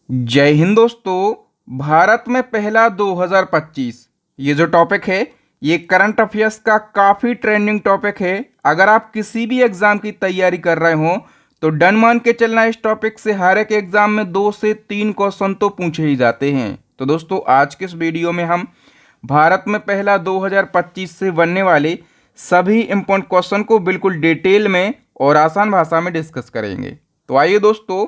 जय हिंद दोस्तों। भारत में पहला 2025 ये जो टॉपिक है ये करंट अफेयर्स का काफ़ी ट्रेंडिंग टॉपिक है। अगर आप किसी भी एग्ज़ाम की तैयारी कर रहे हो तो डन मान के चलना, इस टॉपिक से हर एक एग्ज़ाम में 2 से 3 क्वेश्चन तो पूछे ही जाते हैं। तो दोस्तों आज के इस वीडियो में हम भारत में पहला 2025 से बनने वाले सभी इम्पोर्टेंट क्वेश्चन को बिल्कुल डिटेल में और आसान भाषा में डिस्कस करेंगे। तो आइए दोस्तों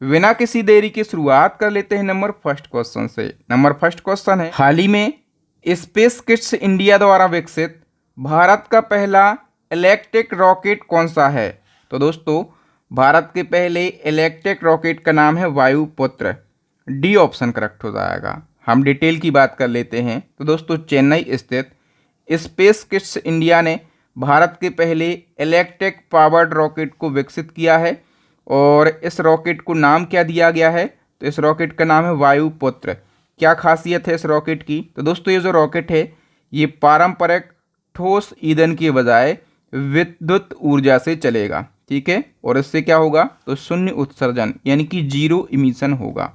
बिना किसी देरी की शुरुआत कर लेते हैं नंबर फर्स्ट क्वेश्चन से। नंबर फर्स्ट क्वेश्चन है, हाल ही में स्पेस किट्स इंडिया द्वारा विकसित भारत का पहला इलेक्ट्रिक रॉकेट कौन सा है? तो दोस्तों भारत के पहले इलेक्ट्रिक रॉकेट का नाम है वायुपुत्र। डी ऑप्शन करेक्ट हो जाएगा। हम डिटेल की बात कर लेते हैं। तो दोस्तों चेन्नई स्थित स्पेस किट्स इंडिया ने भारत के पहले इलेक्ट्रिक पावर्ड रॉकेट को विकसित किया है और इस रॉकेट को नाम क्या दिया गया है? तो इस रॉकेट का नाम है वायुपुत्र। क्या खासियत है इस रॉकेट की? तो दोस्तों ये जो रॉकेट है ये पारंपरिक ठोस ईंधन के बजाय विद्युत ऊर्जा से चलेगा, ठीक है। और इससे क्या होगा? तो शून्य उत्सर्जन यानी कि जीरो इमिशन होगा।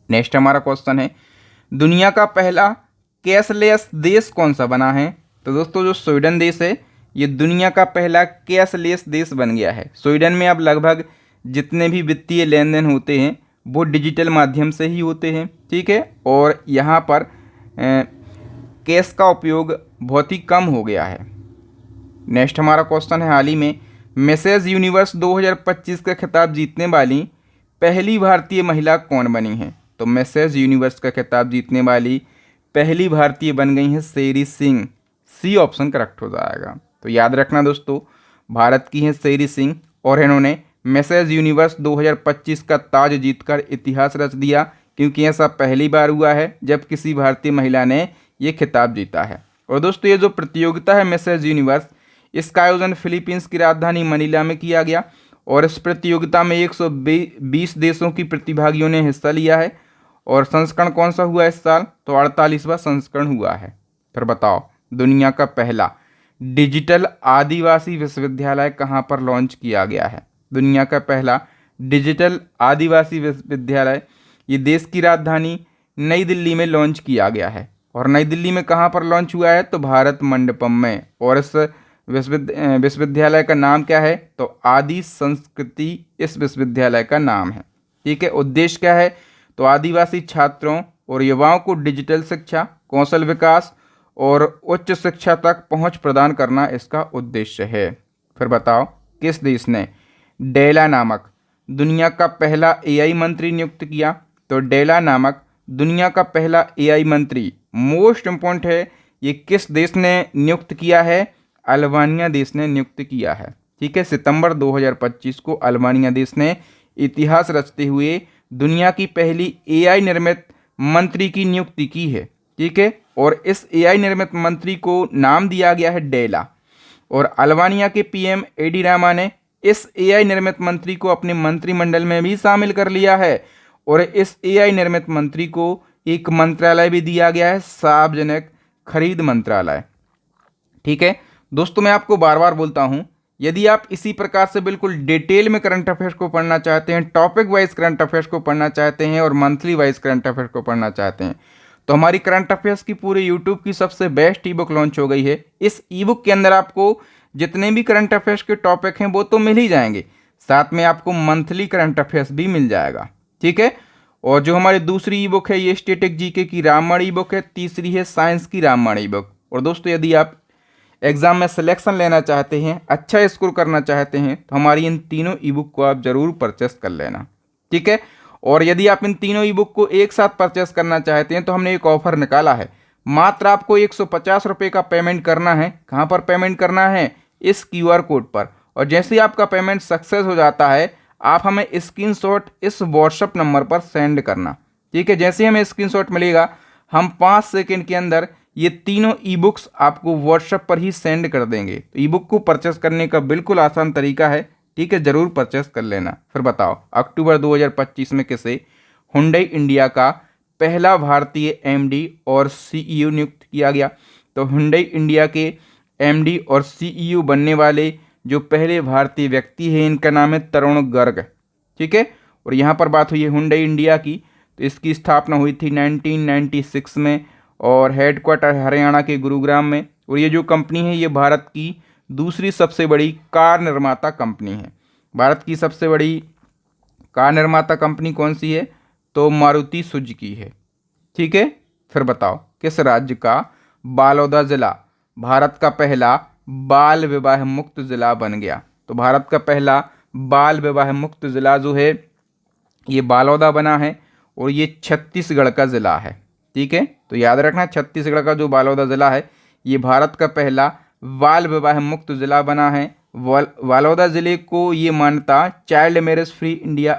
नेक्स्ट हमारा क्वेश्चन है, दुनिया का पहला कैशलेस देश कौन सा बना है? तो दोस्तों जो स्वीडन देश है ये दुनिया का पहला कैशलेस देश बन गया है। स्वीडन में अब लगभग जितने भी वित्तीय लेन देन होते हैं वो डिजिटल माध्यम से ही होते हैं, ठीक है। और यहाँ पर कैश का उपयोग बहुत ही कम हो गया है। नेक्स्ट हमारा क्वेश्चन है, हाल ही में मिसेस यूनिवर्स 2025 का खिताब जीतने वाली पहली भारतीय महिला कौन बनी है? तो मिसेस यूनिवर्स का खिताब जीतने वाली पहली भारतीय बन गई हैं शेरी सिंह। सी ऑप्शन करेक्ट हो जाएगा। तो याद रखना दोस्तों भारत की हैं शेरी सिंह और इन्होंने मिसेस यूनिवर्स 2025 का ताज जीतकर इतिहास रच दिया, क्योंकि ऐसा पहली बार हुआ है जब किसी भारतीय महिला ने ये खिताब जीता है। और दोस्तों ये जो प्रतियोगिता है मिसेस यूनिवर्स, इसका आयोजन फिलीपींस की राजधानी मनीला में किया गया और इस प्रतियोगिता में 120 देशों की प्रतिभागियों ने हिस्सा लिया है। और संस्करण कौन सा हुआ इस साल? तो 48वां संस्करण हुआ है। फिर बताओ दुनिया का पहला डिजिटल आदिवासी विश्वविद्यालय कहाँ पर लॉन्च किया गया है? दुनिया का पहला डिजिटल आदिवासी विश्वविद्यालय ये देश की राजधानी नई दिल्ली में लॉन्च किया गया है। और नई दिल्ली में कहाँ पर लॉन्च हुआ है? तो भारत मंडपम में। और इस विश्वविद्यालय का नाम क्या है? तो आदि संस्कृति इस विश्वविद्यालय का नाम है, ठीक है। उद्देश्य क्या है? तो आदिवासी छात्रों और युवाओं को डिजिटल शिक्षा, कौशल विकास और उच्च शिक्षा तक पहुंच प्रदान करना इसका उद्देश्य है। फिर बताओ किस देश ने डेला नामक दुनिया का पहला एआई मंत्री नियुक्त किया? तो डेला नामक दुनिया का पहला एआई मंत्री, मोस्ट इम्पोर्टेंट है, ये किस देश ने नियुक्त किया है? अल्बानिया देश ने नियुक्त किया है, ठीक है। सितंबर 2025 को अल्बानिया देश ने इतिहास रचते हुए दुनिया की पहली एआई निर्मित मंत्री की नियुक्ति की है, ठीक है। और इस एआई निर्मित मंत्री को नाम दिया गया है डेला। और अल्बानिया के पीएम एडी रामा ने इस एआई निर्मित मंत्री को अपने मंत्रिमंडल में भी शामिल कर लिया है। और इस एआई निर्मित मंत्री को एक मंत्रालय भी दिया गया है, सार्वजनिक खरीद मंत्रालय, ठीक है। दोस्तों मैं आपको बार बार बोलता हूं, यदि आप इसी प्रकार से बिल्कुल डिटेल में करंट अफेयर्स को पढ़ना चाहते हैं, टॉपिक वाइज करंट अफेयर्स को पढ़ना चाहते हैं और मंथली वाइज करंट अफेयर्स को पढ़ना चाहते हैं, तो हमारी करंट अफेयर्स की पूरे यूट्यूब की सबसे बेस्ट ई बुक लॉन्च हो गई है। इस ई बुक के अंदर आपको जितने भी करंट अफेयर्स के टॉपिक हैं वो तो मिल ही जाएंगे, साथ में आपको मंथली करंट अफेयर्स भी मिल जाएगा, ठीक है। और जो हमारी दूसरी ई बुक है ये स्टैटिक जीके की रामबाण ई बुक है, तीसरी है साइंस की रामबाण ई बुक। और दोस्तों यदि आप एग्जाम में सिलेक्शन लेना चाहते हैं, अच्छा स्कोर करना चाहते हैं, तो हमारी इन तीनों ई बुक को आप जरूर परचेस कर लेना, ठीक है। और यदि आप इन तीनों ई बुक को एक साथ परचेस करना चाहते हैं तो हमने एक ऑफर निकाला है। मात्र आपको 150 रुपये का पेमेंट करना है। कहाँ पर पेमेंट करना है? इस क्यूआर कोड पर। और जैसे ही आपका पेमेंट सक्सेस हो जाता है आप हमें स्क्रीनशॉट इस व्हाट्सएप नंबर पर सेंड करना, ठीक है। जैसे ही हमें स्क्रीनशॉट मिलेगा हम 5 सेकंड के अंदर ये तीनों ई बुक्स आपको व्हाट्सएप पर ही सेंड कर देंगे। तो ई बुक को परचेस करने का बिल्कुल आसान तरीका है, ठीक है, जरूर परचेस कर लेना। फिर बताओ अक्टूबर 2025 में किसे हुंडई इंडिया का पहला भारतीय एमडी और सीईओ नियुक्त किया गया? तो हुंडई इंडिया के एमडी और सीईओ बनने वाले जो पहले भारतीय व्यक्ति हैं इनका नाम है तरुण गर्ग, ठीक है। और यहाँ पर बात हुई है हुंडई इंडिया की, तो इसकी स्थापना हुई थी 1996 में और हेडक्वार्टर हरियाणा के गुरुग्राम में। और ये जो कंपनी है ये भारत की दूसरी सबसे बड़ी कार निर्माता कंपनी है। भारत की सबसे बड़ी कार निर्माता कंपनी कौन सी है? तो मारुति सुजुकी है। ठीक है, फिर बताओ किस राज्य का बालोदा जिला भारत का पहला बाल विवाह मुक्त जिला बन गया? तो भारत का पहला बाल विवाह मुक्त जिला जो है ये बालोदा बना है और ये छत्तीसगढ़ का जिला है। ठीक है, तो याद रखना छत्तीसगढ़ का जो बालोदा जिला है ये भारत का पहला बाल विवाह मुक्त जिला बना है। बालोदा जिले को ये मान्यता चाइल्ड मैरिज फ्री इंडिया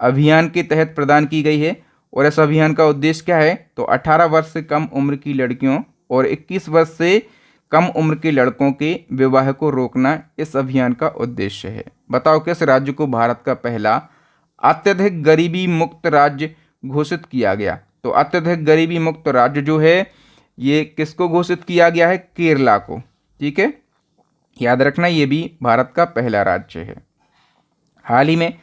अभियान के तहत प्रदान की गई है। और इस अभियान का उद्देश्य क्या है? तो 18 वर्ष से कम उम्र की लड़कियों और 21 वर्ष से कम उम्र के लड़कों के विवाह को रोकना इस अभियान का उद्देश्य है। बताओ किस राज्य को भारत का पहला अत्यधिक गरीबी मुक्त राज्य घोषित किया गया? तो अत्यधिक गरीबी मुक्त राज्य जो है ये किसको घोषित किया गया है? केरला को। ठीक है, याद रखना ये भी भारत का पहला राज्य है। हाल ही में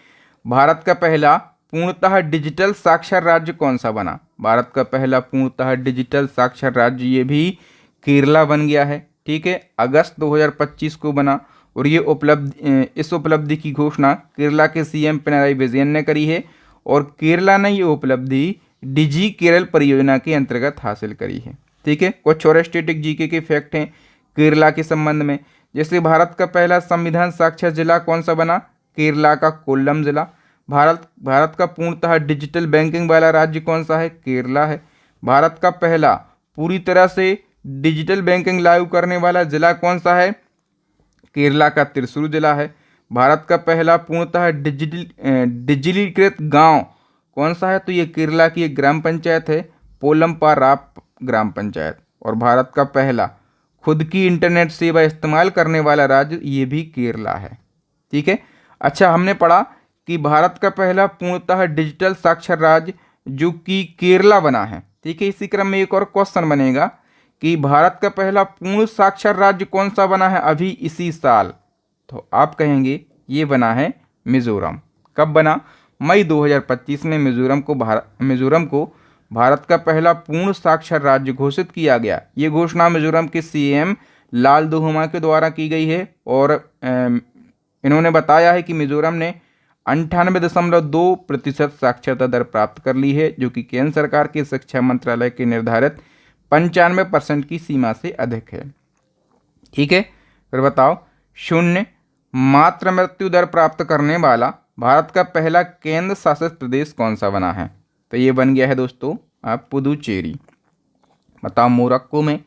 भारत का पहला पूर्णतः डिजिटल साक्षर राज्य कौन सा बना? भारत का पहला पूर्णतः डिजिटल साक्षर राज्य ये भी केरला बन गया है। ठीक है, अगस्त 2025 को बना और ये इस उपलब्धि की घोषणा केरला के सीएम पिनराई विजयन ने करी है और केरला ने ये उपलब्धि डिजी केरल परियोजना के अंतर्गत हासिल करी है। ठीक है, कुछ और स्टैटिक जीके के फैक्ट हैं केरला के संबंध में। जैसे भारत का पहला संविधान साक्षर जिला कौन सा बना? केरला का कोल्लम जिला। भारत का पूर्णतः डिजिटल बैंकिंग वाला राज्य कौन सा है? केरला है। भारत का पहला पूरी तरह से डिजिटल बैंकिंग लागू करने वाला जिला कौन सा है? केरला का त्रिशूर जिला है। भारत का पहला पूर्णतः डिजिटलीकृत गांव कौन सा है? तो ये केरला की एक ग्राम पंचायत है, पोलमपाराप ग्राम पंचायत। और भारत का पहला खुद की इंटरनेट सेवा इस्तेमाल करने वाला राज्य ये भी केरला है। ठीक है, अच्छा हमने पढ़ा कि भारत का पहला पूर्णतः डिजिटल साक्षर राज्य जो कि केरला बना है। ठीक है, इसी क्रम में एक और क्वेश्चन बनेगा कि भारत का पहला पूर्ण साक्षर राज्य कौन सा बना है अभी इसी साल? तो आप कहेंगे ये बना है मिजोरम। कब बना? मई 2025 में मिजोरम को भारत का पहला पूर्ण साक्षर राज्य घोषित किया गया। ये घोषणा मिजोरम के सीएम लालदोहमा के द्वारा की गई है और इन्होंने बताया है कि मिजोरम ने 98.2% साक्षरता दर प्राप्त कर ली है, जो कि केंद्र सरकार के शिक्षा मंत्रालय के निर्धारित 95% की सीमा से अधिक है। ठीक है, फिर बताओ शून्य मात्र मृत्यु दर प्राप्त करने वाला भारत का पहला केंद्र शासित प्रदेश कौन सा बना है? तो ये बन गया है दोस्तों पुदुचेरी। बताओ मोरक्को में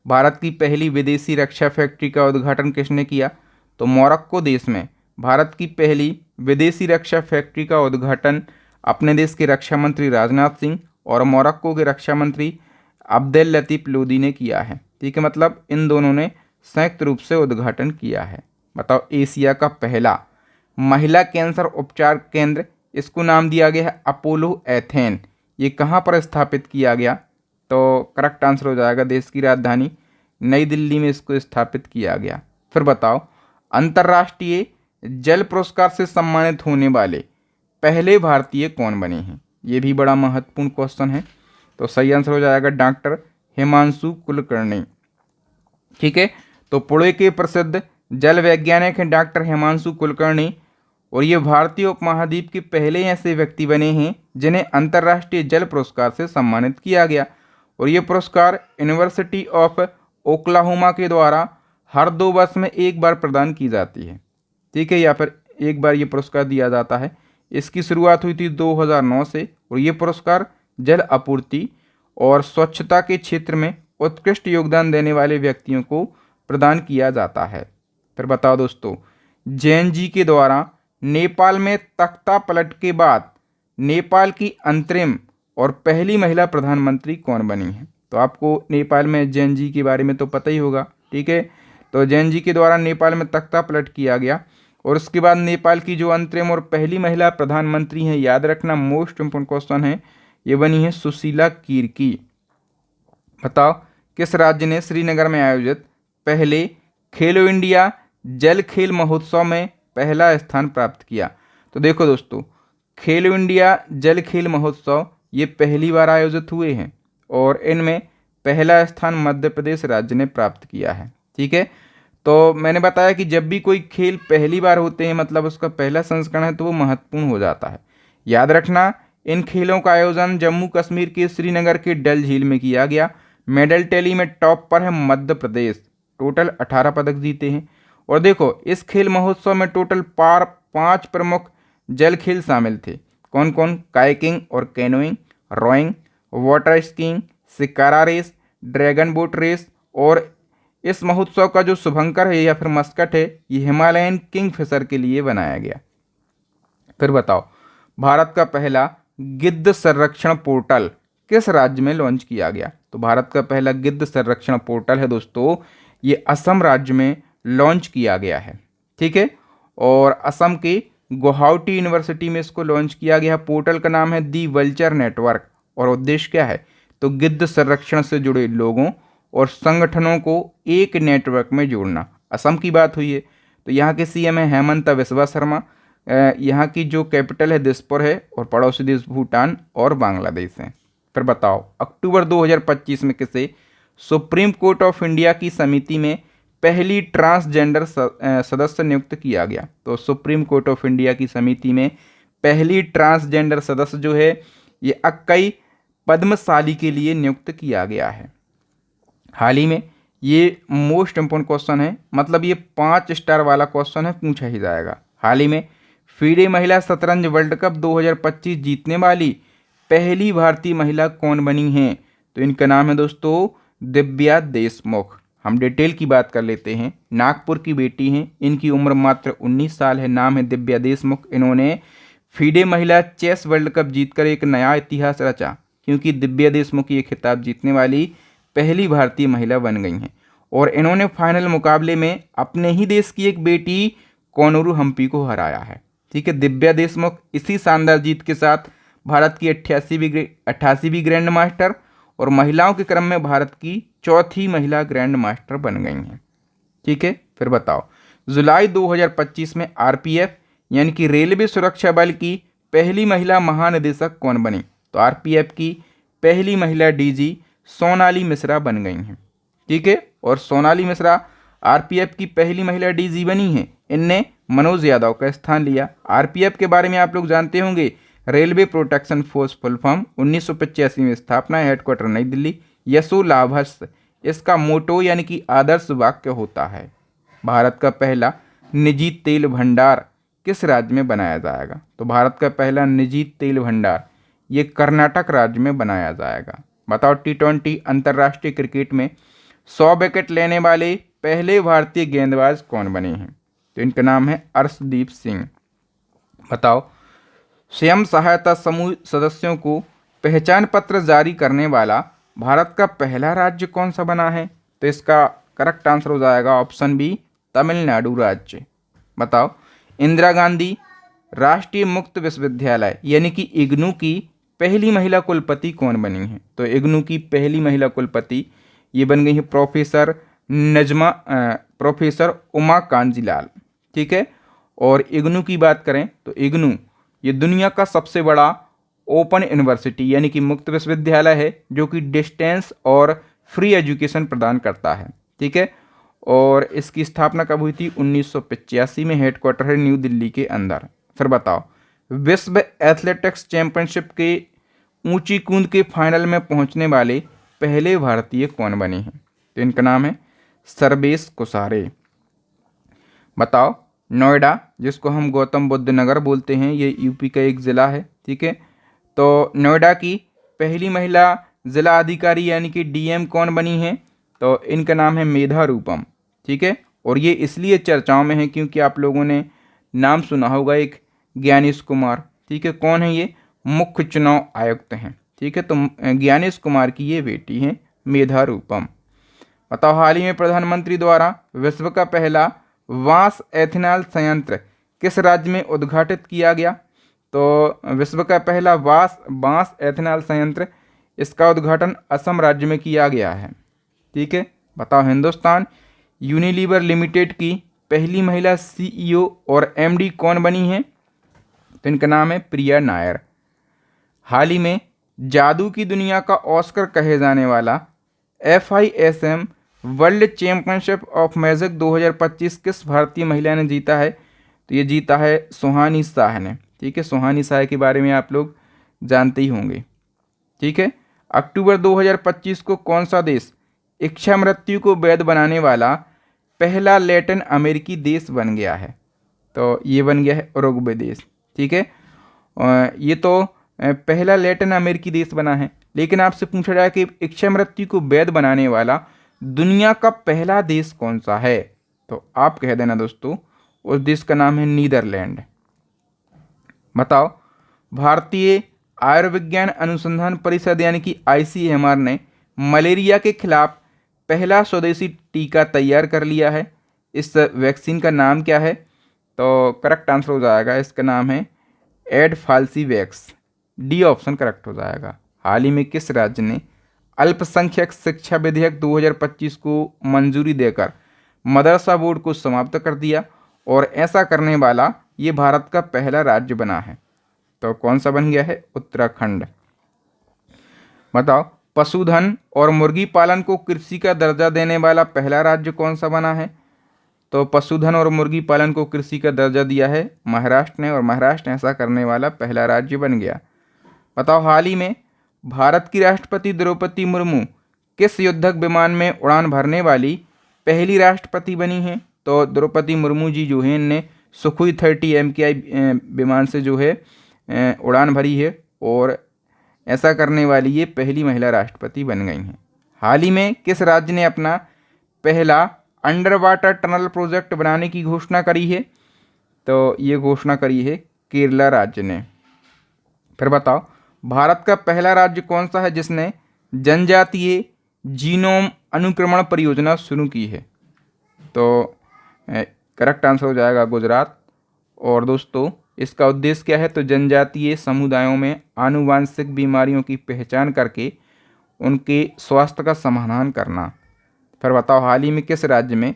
भारत की पहली विदेशी रक्षा फैक्ट्री का उद्घाटन किसने किया? तो मोरक्को देश में भारत की पहली विदेशी रक्षा फैक्ट्री का उद्घाटन अपने देश के रक्षा मंत्री राजनाथ सिंह और मोरक्को के रक्षा मंत्री अब्देल लतीफ लोदी ने किया है। ठीक है, मतलब इन दोनों ने संयुक्त रूप से उद्घाटन किया है। बताओ एशिया का पहला महिला कैंसर उपचार केंद्र, इसको नाम दिया गया है अपोलो एथेन। ये कहाँ पर स्थापित किया गया? तो करेक्ट आंसर हो जाएगा देश की राजधानी नई दिल्ली में इसको स्थापित किया गया। फिर बताओ अंतर्राष्ट्रीय जल पुरस्कार से सम्मानित होने वाले पहले भारतीय कौन बने हैं? ये भी बड़ा महत्वपूर्ण क्वेश्चन है। तो सही आंसर हो जाएगा डॉक्टर हिमांशु कुलकर्णी। ठीक है, तो पुणे के प्रसिद्ध जल वैज्ञानिक हैं डॉक्टर हिमांशु कुलकर्णी और ये भारतीय उपमहाद्वीप के पहले ऐसे व्यक्ति बने हैं जिन्हें अंतर्राष्ट्रीय जल पुरस्कार से सम्मानित किया गया। और ये पुरस्कार यूनिवर्सिटी ऑफ ओक्लाहोमा के द्वारा हर 2 वर्ष में एक बार प्रदान की जाती है। ठीक है, या फिर एक बार ये पुरस्कार दिया जाता है। इसकी शुरुआत हुई थी 2009 से और ये पुरस्कार जल आपूर्ति और स्वच्छता के क्षेत्र में उत्कृष्ट योगदान देने वाले व्यक्तियों को प्रदान किया जाता है। फिर बताओ दोस्तों जैन जी के द्वारा नेपाल में तख्ता पलट के बाद नेपाल की अंतरिम और पहली महिला प्रधानमंत्री कौन बनी है? तो आपको नेपाल में जैन जी के बारे में तो पता ही होगा। ठीक है, तो जैन जी के द्वारा नेपाल में तख्ता पलट किया गया और उसके बाद नेपाल की जो अंतरिम और पहली महिला प्रधानमंत्री हैं, याद रखना मोस्ट इम्पोर्टेंट क्वेश्चन है, ये बनी है सुशीला किर्की। बताओ किस राज्य ने श्रीनगर में आयोजित पहले खेलो इंडिया जल खेल महोत्सव में पहला स्थान प्राप्त किया? तो देखो दोस्तों, खेलो इंडिया जल खेल महोत्सव ये पहली बार आयोजित हुए हैं और इनमें पहला स्थान मध्य प्रदेश राज्य ने प्राप्त किया है। ठीक है, तो मैंने बताया कि जब भी कोई खेल पहली बार होते हैं मतलब उसका पहला संस्करण है तो वो महत्वपूर्ण हो जाता है। याद रखना, इन खेलों का आयोजन जम्मू कश्मीर के श्रीनगर के डल झील में किया गया। मेडल टैली में टॉप पर है मध्य प्रदेश, टोटल 18 पदक जीते हैं। और देखो, इस खेल महोत्सव में टोटल 5 प्रमुख जल खेल शामिल थे। कौन कौन? कायाकिंग और canoeing, rowing, water skiing, shikara race, dragon boat race. और इस महोत्सव का जो शुभंकर है या फिर मस्कट है, ये हिमालयन किंगफिशर के लिए बनाया गया। फिर बताओ, भारत का पहला गिद्ध संरक्षण पोर्टल किस राज्य में लॉन्च किया गया? तो भारत का पहला गिद्ध संरक्षण पोर्टल है दोस्तों, ये असम राज्य में लॉन्च किया गया है। ठीक है, और असम के गुवाहाटी यूनिवर्सिटी में इसको लॉन्च किया गया। पोर्टल का नाम है दी वल्चर नेटवर्क और उद्देश्य क्या है? तो गिद्ध संरक्षण से जुड़े लोगों और संगठनों को एक नेटवर्क में जोड़ना। असम की बात हुई है तो यहाँ के सीएम है हेमंत बिस्वा शर्मा। यहाँ की जो कैपिटल है दिसपुर है और पड़ोसी देश भूटान और बांग्लादेश हैं। फिर बताओ, अक्टूबर 2025 में किसे सुप्रीम कोर्ट ऑफ इंडिया की समिति में पहली ट्रांसजेंडर सदस्य नियुक्त किया गया? तो सुप्रीम कोर्ट ऑफ इंडिया की समिति में पहली ट्रांसजेंडर सदस्य जो है ये अक्कई पद्मशाली के लिए नियुक्त किया गया है। हाल ही में ये मोस्ट इम्पोर्टेंट क्वेश्चन है, मतलब ये 5 स्टार वाला क्वेश्चन है, पूछा ही जाएगा। हाल ही में फीडे महिला शतरंज वर्ल्ड कप 2025 जीतने वाली पहली भारतीय महिला कौन बनी हैं? तो इनका नाम है दोस्तों दिव्या देशमुख। हम डिटेल की बात कर लेते हैं। नागपुर की बेटी हैं, इनकी उम्र मात्र 19 साल है, नाम है दिव्या देशमुख। इन्होंने फीडे महिला चेस वर्ल्ड कप जीतकर एक नया इतिहास रचा, क्योंकि दिव्या देशमुख ये खिताब जीतने वाली पहली भारतीय महिला बन गई हैं। और इन्होंने फाइनल मुकाबले में अपने ही देश की एक बेटी कोनोरू हम्पी को हराया है। ठीक है, दिव्या देशमुख इसी शानदार जीत के साथ भारत की 88वीं ग्रैंड मास्टर और महिलाओं के क्रम में भारत की 4थी महिला ग्रैंड मास्टर बन गई हैं। ठीक है, फिर बताओ, जुलाई 2025 में आरपीएफ यानी कि रेलवे सुरक्षा बल की पहली महिला महानिदेशक कौन बनी? तो आरपीएफ की पहली महिला डीजी सोनाली मिश्रा बन गई हैं। ठीक है, और सोनाली मिश्रा आरपीएफ की पहली महिला डीजी बनी हैं। इनने मनोज यादव का स्थान लिया। आरपीएफ के बारे में आप लोग जानते होंगे, railway protection force, full form, 1985 में स्थापना, हेडक्वार्टर नई दिल्ली। यशो लाभस्य इसका मोटो यानी कि आदर्श वाक्य होता है। भारत का पहला निजी तेल भंडार किस राज्य में बनाया जाएगा? तो भारत का पहला निजी तेल भंडार ये कर्नाटक राज्य में बनाया जाएगा। बताओ, T20 अंतर्राष्ट्रीय क्रिकेट में 100 विकेट लेने वाले पहले भारतीय गेंदबाज कौन बने हैं? तो इनका नाम है अर्शदीप सिंह। बताओ, स्वयं सहायता समूह सदस्यों को पहचान पत्र जारी करने वाला भारत का पहला राज्य कौन सा बना है? तो इसका करेक्ट आंसर हो जाएगा ऑप्शन बी, तमिलनाडु राज्य। बताओ, इंदिरा गांधी राष्ट्रीय मुक्त विश्वविद्यालय यानी कि इग्नू की पहली महिला कुलपति कौन बनी है? तो इग्नू की पहली महिला कुलपति ये बन गई है प्रोफेसर उमा कांजीलाल। ठीक है, और इग्नू की बात करें तो इग्नू ये दुनिया का सबसे बड़ा ओपन यूनिवर्सिटी यानी कि मुक्त विश्वविद्यालय है, जो कि डिस्टेंस और फ्री एजुकेशन प्रदान करता है। ठीक है, और इसकी स्थापना कब हुई थी? 1985 में। हेडक्वार्टर है न्यू दिल्ली के अंदर। फिर बताओ, विश्व एथलेटिक्स चैंपियनशिप के ऊंची कूद के फाइनल में पहुंचने वाले पहले भारतीय कौन बने हैं? तो इनका नाम है सर्वेश कुसारे। बताओ, नोएडा जिसको हम गौतम बुद्ध नगर बोलते हैं, ये यूपी का एक ज़िला है। ठीक है, तो नोएडा की पहली महिला ज़िला अधिकारी यानी कि डीएम कौन बनी है? तो इनका नाम है मेधा रूपम। ठीक है, और ये इसलिए चर्चाओं में है क्योंकि आप लोगों ने नाम सुना होगा एक ज्ञानेश कुमार। ठीक है, कौन है ये? मुख्य चुनाव आयुक्त हैं। ठीक है, तो ज्ञानेश कुमार की ये बेटी हैं मेधा रूपम। बताओ, हाल ही में प्रधानमंत्री द्वारा विश्व का पहला बांस एथेनॉल संयंत्र किस राज्य में उद्घाटित किया गया? तो विश्व का पहला बांस एथेनॉल संयंत्र इसका उद्घाटन असम राज्य में किया गया है। ठीक है, बताओ, हिंदुस्तान यूनिलीवर लिमिटेड की पहली महिला सीईओ और एमडी कौन बनी है? तो इनका नाम है प्रिया नायर। हाल ही में जादू की दुनिया का ऑस्कर कहे जाने वाला FISM world championship of magic 2025 किस भारतीय महिला ने जीता है? तो ये जीता है सुहानी शाह ने। ठीक है, सुहानी शाह के बारे में आप लोग जानते ही होंगे। ठीक है, अक्टूबर 2025 को कौन सा देश इच्छा मृत्यु को वैध बनाने वाला पहला लैटिन अमेरिकी देश बन गया है? तो ये बन गया है उरुग्वे देश। ठीक है, ये तो पहला लैटिन अमेरिकी देश बना है, लेकिन आपसे पूछा जाए कि इच्छा मृत्यु को वैध बनाने वाला दुनिया का पहला देश कौन सा है? तो आप कह देना दोस्तों, उस देश का नाम है नीदरलैंड। बताओ, भारतीय आयुर्विज्ञान अनुसंधान परिषद यानी कि ICMR ने मलेरिया के खिलाफ पहला स्वदेशी टीका तैयार कर लिया है। इस वैक्सीन का नाम क्या है? तो करेक्ट आंसर हो जाएगा, इसका नाम है एडफाल्सीवैक्स। डी ऑप्शन करेक्ट हो जाएगा। हाल ही में किस राज्य ने अल्पसंख्यक शिक्षा विधेयक 2025 को मंजूरी देकर मदरसा बोर्ड को समाप्त कर दिया और ऐसा करने वाला ये भारत का पहला राज्य बना है? तो कौन सा बन गया है? उत्तराखंड। बताओ, पशुधन और मुर्गी पालन को कृषि का दर्जा देने वाला पहला राज्य कौन सा बना है? तो पशुधन और मुर्गी पालन को कृषि का दर्जा दिया है महाराष्ट्र ने, और महाराष्ट्र ऐसा करने वाला पहला राज्य बन गया। बताओ, हाल ही में भारत की राष्ट्रपति द्रौपदी मुर्मू किस युद्धक विमान में उड़ान भरने वाली पहली राष्ट्रपति बनी हैं? तो द्रौपदी मुर्मू जी जो है इनने सुखोई 30 MKI विमान से जो है उड़ान भरी है, और ऐसा करने वाली ये पहली महिला राष्ट्रपति बन गई हैं। हाल ही में किस राज्य ने अपना पहला अंडर वाटर टनल प्रोजेक्ट बनाने की घोषणा करी है? तो ये घोषणा करी है केरला राज्य ने। फिर बताओ, भारत का पहला राज्य कौन सा है जिसने जनजातीय जीनोम अनुक्रमण परियोजना शुरू की है? तो करेक्ट आंसर हो जाएगा गुजरात। और दोस्तों, इसका उद्देश्य क्या है? तो जनजातीय समुदायों में आनुवांशिक बीमारियों की पहचान करके उनके स्वास्थ्य का समाधान करना। फिर बताओ, हाल ही में किस राज्य में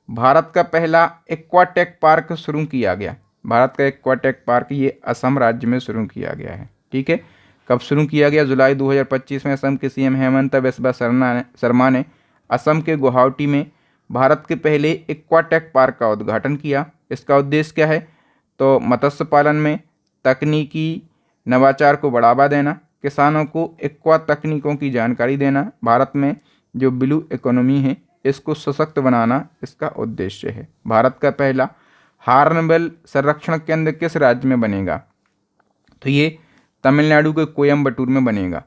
भारत का पहला एक्वाटेक पार्क शुरू किया गया? भारत का एक्वाटेक पार्क ये असम राज्य में शुरू किया गया है। ठीक है, कब शुरू किया गया? जुलाई 2025 में असम के CM हेमंत बिस्वा शर्मा ने असम के गुवाहाटी में भारत के पहले एक्वाटेक पार्क का उद्घाटन किया। इसका उद्देश्य क्या है? तो मत्स्य पालन में तकनीकी नवाचार को बढ़ावा देना, किसानों को एक्वा तकनीकों की जानकारी देना, भारत में जो ब्लू इकोनॉमी है इसको सशक्त बनाना इसका उद्देश्य है। भारत का पहला हार्नबिल संरक्षण केंद्र किस राज्य में बनेगा? तो ये तमिलनाडु के कोयम्बटूर में बनेगा।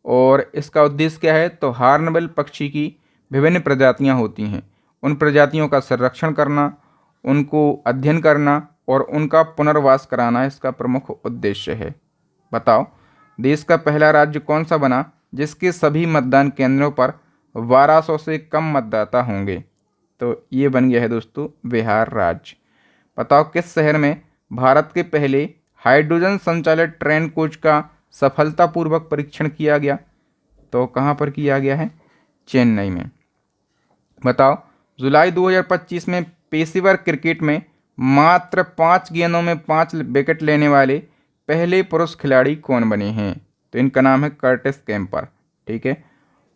और इसका उद्देश्य क्या है? तो हार्नबिल पक्षी की विभिन्न प्रजातियां होती हैं, उन प्रजातियों का संरक्षण करना, उनको अध्ययन करना और उनका पुनर्वास कराना इसका प्रमुख उद्देश्य है। बताओ, देश का पहला राज्य कौन सा बना जिसके सभी मतदान केंद्रों पर 1200 से कम मतदाता होंगे? तो ये बन गया है दोस्तों बिहार राज्य। बताओ, किस शहर में भारत के पहले हाइड्रोजन संचालित ट्रेन कोच का सफलतापूर्वक परीक्षण किया गया? तो कहाँ पर किया गया है? चेन्नई में। बताओ, जुलाई 2025 में पेशेवर क्रिकेट में मात्र 5 गेंदों में 5 विकेट लेने वाले पहले पुरुष खिलाड़ी कौन बने हैं? तो इनका नाम है कर्टिस कैम्पर। ठीक है,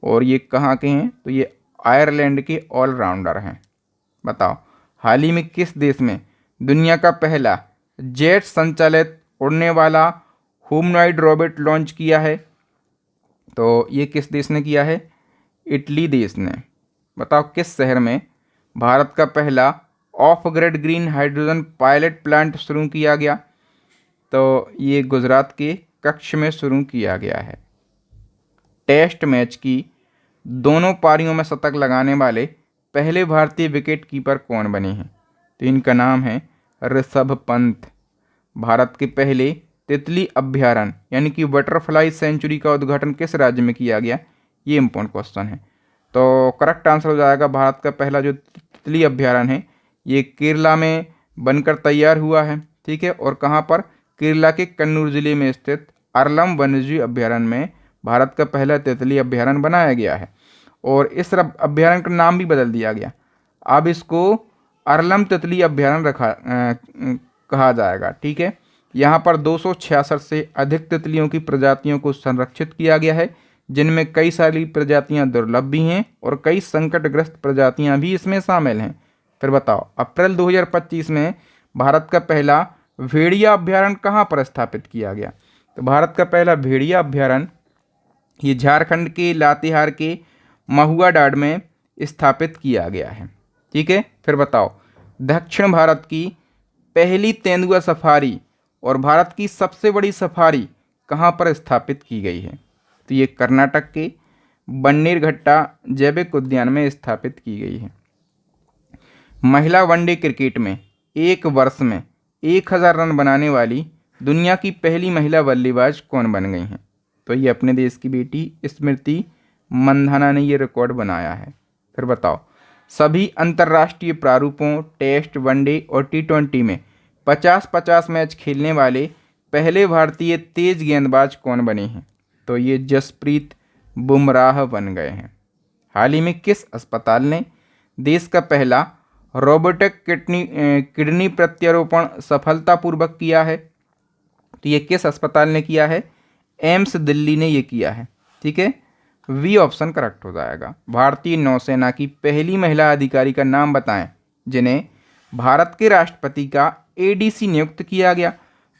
और ये कहाँ के हैं? तो ये आयरलैंड के ऑलराउंडर हैं। बताओ, हाल ही में किस देश में दुनिया का पहला जेट संचालित उड़ने वाला ह्यूमनॉइड रोबोट लॉन्च किया है? तो ये किस देश ने किया है? इटली देश ने। बताओ, किस शहर में भारत का पहला of grid green hydrogen pilot plant शुरू किया गया? तो ये गुजरात के कच्छ में शुरू किया गया है। टेस्ट मैच की दोनों पारियों में शतक लगाने वाले पहले भारतीय विकेट कीपर कौन बने हैं? तो इनका नाम है ऋषभ पंत। भारत के पहले तितली अभ्यारण्य यानी कि बटरफ्लाई सेंचुरी का उद्घाटन किस राज्य में किया गया? ये इम्पोर्टेंट क्वेश्चन है। तो करेक्ट आंसर हो जाएगा, भारत का पहला जो तितली अभ्यारण्य है ये केरला में बनकर तैयार हुआ है। ठीक है, और कहाँ पर? केरला के कन्नूर जिले में स्थित अरलम वन्यजीव अभ्यारण्य में भारत का पहला तितली अभ्यारण्य बनाया गया है, और इस अभ्यारण्य का नाम भी बदल दिया गया। अब इसको अरलम तितली अभ्यारण्य कहा जाएगा। ठीक है, यहाँ पर 266 से अधिक तितलियों की प्रजातियों को संरक्षित किया गया है, जिनमें कई सारी प्रजातियां दुर्लभ भी हैं और कई संकटग्रस्त प्रजातियां भी इसमें शामिल हैं। फिर बताओ, अप्रैल 2025 में भारत का पहला भेड़िया अभ्यारण्य कहाँ पर स्थापित किया गया? तो भारत का पहला भेड़िया अभ्यारण्य ये झारखंड के लातेहार के महुआ डांड में स्थापित किया गया है। ठीक है। फिर बताओ, दक्षिण भारत की पहली तेंदुआ सफारी और भारत की सबसे बड़ी सफारी कहाँ पर स्थापित की गई है? तो ये कर्नाटक के बन्नेरघट्टा जैविक उद्यान में स्थापित की गई है। महिला वनडे क्रिकेट में एक वर्ष में 1000 रन बनाने वाली दुनिया की पहली महिला बल्लेबाज कौन बन गई हैं? तो ये अपने देश की बेटी स्मृति मंधाना ने ये रिकॉर्ड बनाया है। फिर बताओ, सभी अंतर्राष्ट्रीय प्रारूपों टेस्ट, वनडे और T20 में 50-50 मैच खेलने वाले पहले भारतीय तेज गेंदबाज कौन बने हैं? तो ये जसप्रीत बुमराह बन गए हैं। हाल ही में किस अस्पताल ने देश का पहला रोबोटिक किडनी प्रत्यारोपण सफलतापूर्वक किया है? तो ये किस अस्पताल ने किया है? एम्स दिल्ली ने ये किया है। ठीक है, वी ऑप्शन करेक्ट हो जाएगा। भारतीय नौसेना की पहली महिला अधिकारी का नाम बताएं जिन्हें भारत के राष्ट्रपति का ADC नियुक्त किया गया।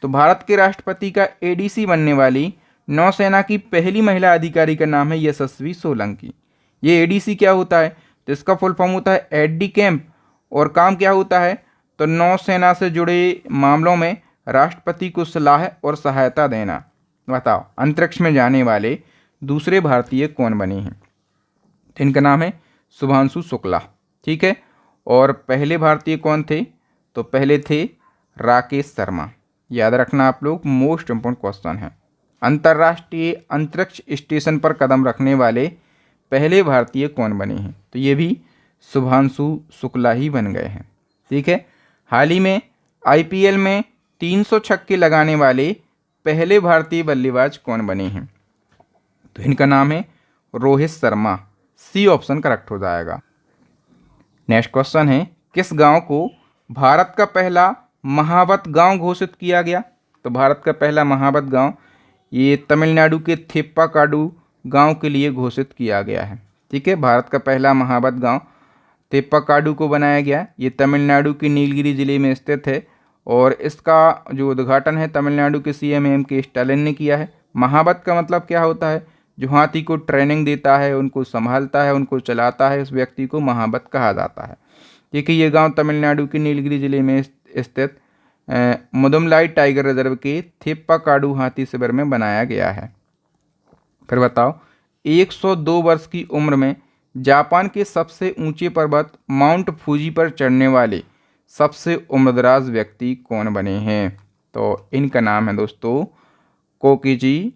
तो भारत के राष्ट्रपति का ADC बनने वाली नौसेना की पहली महिला अधिकारी का नाम है यशस्वी सोलंकी। ये ADC क्या होता है? तो इसका फुल फॉर्म होता है एड डी कैंप, और काम क्या होता है? तो नौसेना से जुड़े मामलों में राष्ट्रपति को सलाह और सहायता देना। बताओ, अंतरिक्ष में जाने वाले दूसरे भारतीय कौन बने हैं? तो इनका नाम है शुभांशु शुक्ला। ठीक है, और पहले भारतीय कौन थे? तो पहले थे राकेश शर्मा। याद रखना आप लोग, मोस्ट इम्पोर्टेंट क्वेश्चन है। अंतर्राष्ट्रीय अंतरिक्ष स्टेशन पर कदम रखने वाले पहले भारतीय कौन बने हैं? तो ये भी शुभांशु शुक्ला ही बन गए हैं। ठीक है, हाल ही में IPL में 300 छक्के लगाने वाले पहले भारतीय बल्लेबाज कौन बने हैं? तो इनका नाम है Rohit Sharma. C option correct हो जाएगा। नेक्स्ट क्वेश्चन है, किस गांव को भारत का पहला महावत गांव घोषित किया गया? तो भारत का पहला महावत गांव ये तमिलनाडु के थेप्पाकाडु गांव के लिए घोषित किया गया है। ठीक है, भारत का पहला महावत गांव थेप्पाकाडु को बनाया गया। ये तमिलनाडु के नीलगिरी जिले में स्थित है और इसका जो उद्घाटन है तमिलनाडु के CM M.K. स्टालिन ने किया है। महावत का मतलब क्या होता है? जो हाथी को ट्रेनिंग देता है, उनको संभालता है, उनको चलाता है, उस व्यक्ति को महावत कहा जाता है। ठीक है, ये गांव तमिलनाडु के नीलगिरी जिले में स्थित मुदुमलाई टाइगर रिजर्व के थेप्पाकाडु हाथी शिविर में बनाया गया है। फिर बताओ, 102 वर्ष की उम्र में जापान के सबसे ऊंचे पर्वत माउंट फूजी पर चढ़ने वाले सबसे उम्रदराज व्यक्ति कौन बने हैं? तो इनका नाम है दोस्तों कोकेजी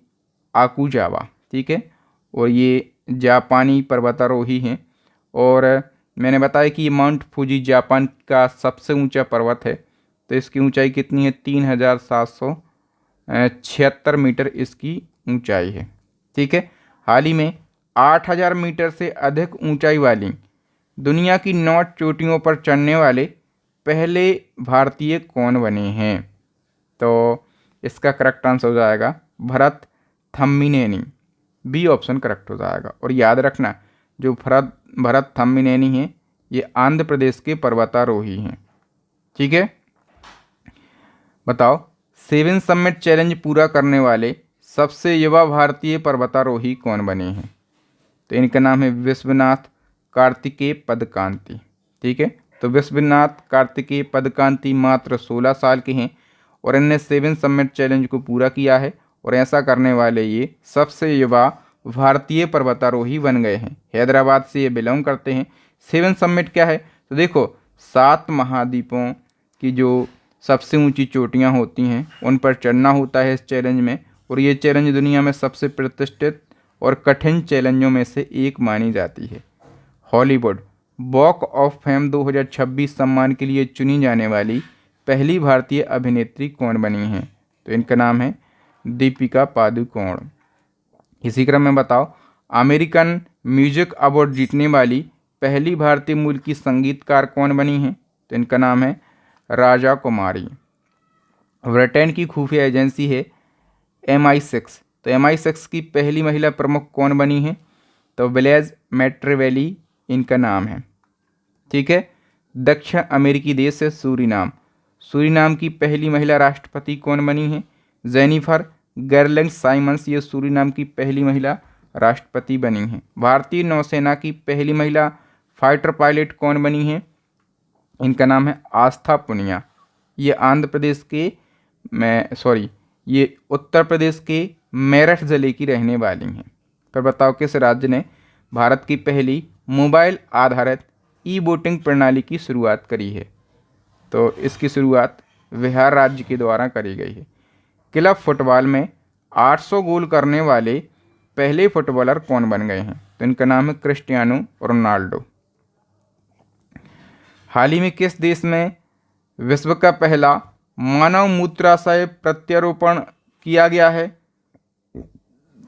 आकुजावा। ठीक है, और ये जापानी पर्वतारोही हैं और मैंने बताया कि ये माउंट फूजी जापान का सबसे ऊंचा पर्वत है। तो इसकी ऊंचाई कितनी है? 3776 मीटर इसकी ऊंचाई है। ठीक है, हाल ही में 8000 मीटर से अधिक ऊंचाई वाली दुनिया की 9 चोटियों पर चढ़ने वाले पहले भारतीय कौन बने हैं? तो इसका करेक्ट आंसर हो जाएगा भरत थम्मीनेनी। बी ऑप्शन करेक्ट हो जाएगा। और याद रखना, जो भरत थम्मीनेनी हैं ये आंध्र प्रदेश के पर्वतारोही हैं। ठीक है, बताओ, 7 समिट चैलेंज पूरा करने वाले सबसे युवा भारतीय पर्वतारोही कौन बने हैं? तो इनका नाम है विश्वनाथ कार्तिकेय पदकांति। ठीक है, तो विश्वनाथ कार्तिकेय पदकांति मात्र 16 साल के हैं और इनने 7 समिट चैलेंज को पूरा किया है और ऐसा करने वाले ये सबसे युवा भारतीय पर्वतारोही बन गए हैं। हैदराबाद से ये बिलोंग करते हैं। 7 समिट क्या है? तो देखो, 7 महाद्वीपों की जो सबसे ऊंची चोटियां होती हैं उन पर चढ़ना होता है इस चैलेंज में, और ये चैलेंज दुनिया में सबसे प्रतिष्ठित और कठिन चैलेंजों में से एक मानी जाती है। हॉलीवुड वॉक ऑफ फेम 2026 सम्मान के लिए चुनी जाने वाली पहली भारतीय अभिनेत्री कौन बनी हैं? तो इनका नाम है दीपिका पादुकोण। इसी क्रम में बताओ, अमेरिकन म्यूजिक अवार्ड जीतने वाली पहली भारतीय मूल की संगीतकार कौन बनी हैं? तो इनका नाम है राजा कुमारी। ब्रिटेन की खुफिया एजेंसी है MI6। तो MI6 की पहली महिला प्रमुख कौन बनी है? तो ब्लेज मैट्रेवेली इनका नाम है। ठीक है। दक्षिण अमेरिकी देश है सूरीनाम। सूरीनाम की पहली महिला राष्ट्रपति कौन बनी है? जेनिफर गर्लैंड साइमंस, ये सूरीनाम की पहली महिला राष्ट्रपति बनी है। भारतीय नौसेना की पहली महिला फाइटर पायलट कौन बनी है? इनका नाम है आस्था पुनिया। ये आंध्र प्रदेश के ये उत्तर प्रदेश के मेरठ जिले की रहने वाली हैं। फिर बताओ किस राज्य ने भारत की पहली मोबाइल आधारित ई वोटिंग प्रणाली की शुरुआत करी है? तो इसकी शुरुआत बिहार राज्य के द्वारा करी गई है। क्लब फुटबॉल में 800 गोल करने वाले पहले फुटबॉलर कौन बन गए हैं? तो इनका नाम है क्रिस्टियानो रोनाल्डो। हाल ही में किस देश में विश्व का पहला मानव मूत्राशय प्रत्यारोपण किया गया है?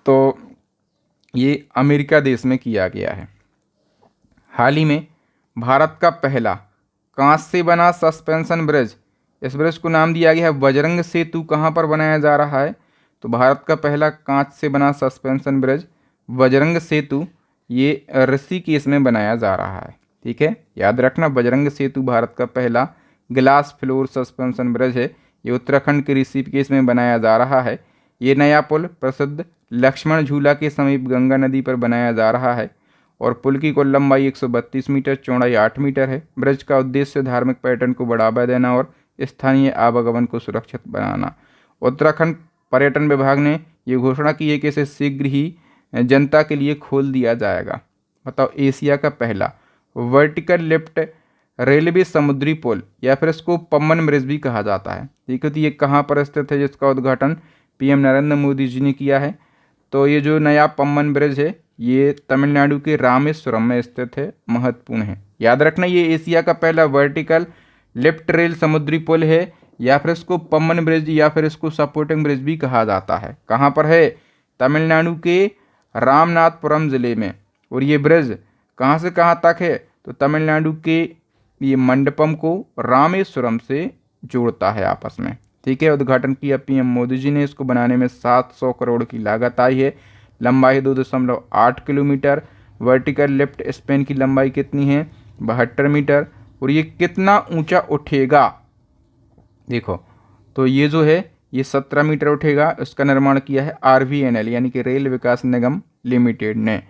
तो ये अमेरिका देश में किया गया है। हाल ही में भारत का पहला कांच से बना सस्पेंशन ब्रिज, इस ब्रिज को नाम दिया गया है बजरंग सेतु, कहाँ पर बनाया जा रहा है? तो भारत का पहला कांच से बना सस्पेंशन ब्रिज बजरंग सेतु ये ऋषिकेश में बनाया जा रहा है। ठीक है, याद रखना बजरंग सेतु भारत का पहला ग्लास फ्लोर सस्पेंशन ब्रिज है। ये उत्तराखंड के ऋषिकेश में बनाया जा रहा है। ये नया पुल प्रसिद्ध लक्ष्मण झूला के समीप गंगा नदी पर बनाया जा रहा है और पुल की कुल लंबाई 132 मीटर, चौड़ाई 8 मीटर है। ब्रिज का उद्देश्य धार्मिक पर्यटन को बढ़ावा देना और स्थानीय आवागमन को सुरक्षित बनाना। उत्तराखंड पर्यटन विभाग ने ये घोषणा की है कि इसे शीघ्र ही जनता के लिए खोल दिया जाएगा। बताओ एशिया का पहला वर्टिकल लिफ्ट रेलवे समुद्री पुल या फिर इसको पम्बन ब्रिज भी कहा जाता है। ठीक है, तो ये कहाँ पर स्थित है जिसका उद्घाटन PM नरेंद्र मोदी जी ने किया है? तो ये जो नया पम्बन ब्रिज है ये तमिलनाडु के रामेश्वरम में स्थित है, महत्वपूर्ण है। याद रखना ये एशिया का पहला वर्टिकल लिफ्ट रेल समुद्री पुल है या फिर इसको पम्बन ब्रिज या फिर इसको सपोर्टिंग ब्रिज भी कहा जाता है। कहाँ पर है? तमिलनाडु के रामनाथपुरम जिले में। और ये ब्रिज कहाँ से कहाँ तक है? तो तमिलनाडु के ये मंडपम को रामेश्वरम से जोड़ता है आपस में। ठीक है, उद्घाटन किया PM मोदी जी ने। इसको बनाने में 700 करोड़ की लागत आई है। लंबाई 2.8 किलोमीटर। वर्टिकल लिफ्ट स्पैन की लंबाई कितनी है? 72 मीटर। और ये कितना ऊंचा उठेगा? देखो, तो ये जो है ये 17 मीटर उठेगा। इसका निर्माण किया है RVNL यानी कि रेल विकास निगम लिमिटेड ने।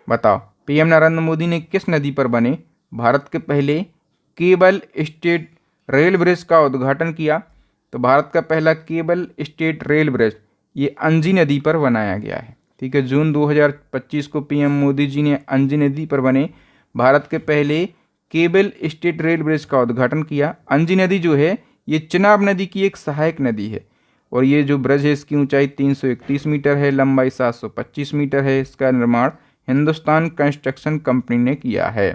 बताओ PM नरेंद्र मोदी ने किस नदी पर बने भारत के पहले केबल स्टेट रेल ब्रिज का उद्घाटन किया? तो भारत का पहला केबल स्टेट रेल ब्रिज ये अंजी नदी पर बनाया गया है। ठीक है, जून 2025 को PM मोदी जी ने अंजी नदी पर बने भारत के पहले केबल स्टेट रेल ब्रिज का उद्घाटन किया। अंजी नदी जो है ये चिनाब नदी की एक सहायक नदी है और ये जो ब्रिज है इसकी ऊंचाई 331 मीटर है, लंबाई 725 मीटर है। इसका निर्माण हिंदुस्तान कंस्ट्रक्शन कंपनी ने किया है।